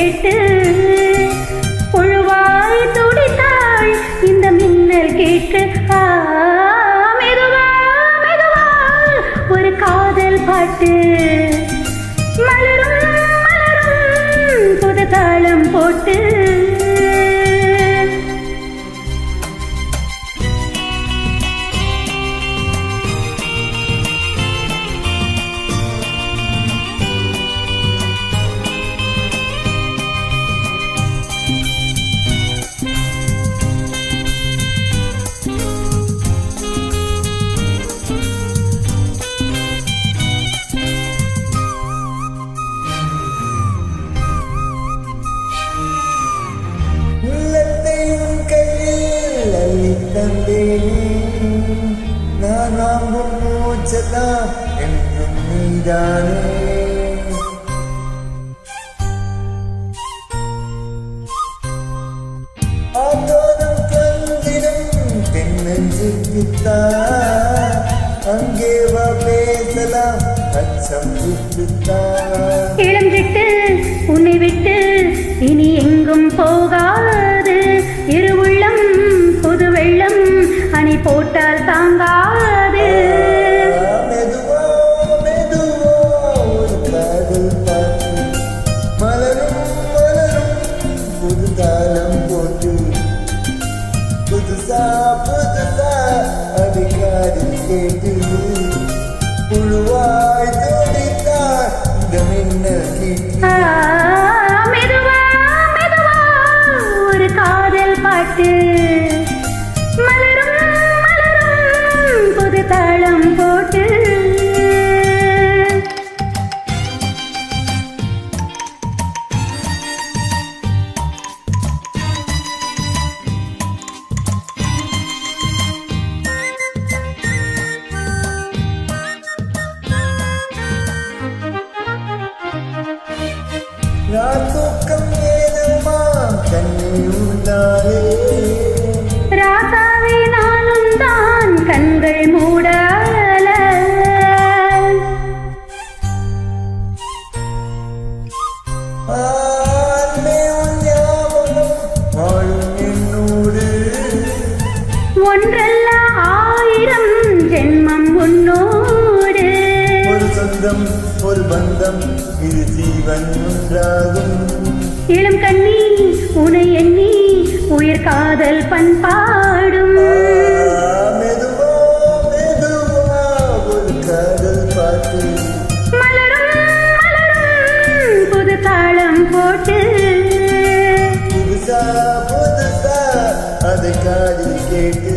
கேட்டு புழுவாய் துடித்தாள் இந்த மின்னல் கேட்டு. மெதுவா மெதுவா ஒரு காதல் பாட்டு மலரும் மலரும் புது தாளம் போட்டு. நான் வாங்கும் மூச்செல்லாம் என்றும் நீதானே. ஆத்தோடும் கந்திடும் தென்னஞ்சிக்குத்தான் அங்கே வா பேசலாம் அச்சம் விட்டுத்தான். இளம் விட்டு உன்னை விட்டு இனி எங்கும் போகாது இரு உள்ளம் புது வெள்ளம் அணை போட்டால் தாங்காது. மெதுவா மெதுவா ஒரு காதல் பாட்டு மலரும் மலரும் புது தாளம் போட்டு புதுசா புதுசா அது காதில் கேட்டு புழுவாய் தோடித்தார் இந்த மின்னல் கீட்டு. மெதுவா மெதுவா ஒரு காதல் பாட்டு மலரும் மலரும் புது தாளம் போட்டு. தூக்கம் ஏதம்மா கண்ணை உண்டாலே ராசாவே நானும் தான் கண்கள் மூடல. ஞாபகம் வாழும் என்னோடு ஒன்றல்ல ஆயிரம் ஜென்மம் உன்னோடு. ஒரு சொந்தம் ஒரு பந்தம் இது ஜீவன் ஒன்றாகும். இளம் கண்ணி உனை எண்ணி உயிர் காதல் பண்பாடும். மெதுவா மெதுவா ஒரு காதல் பாட்டு மலரும் மலரும் புது தாளம் போட்டு. புதுசா புதுசா அதை காதில் கேட்டு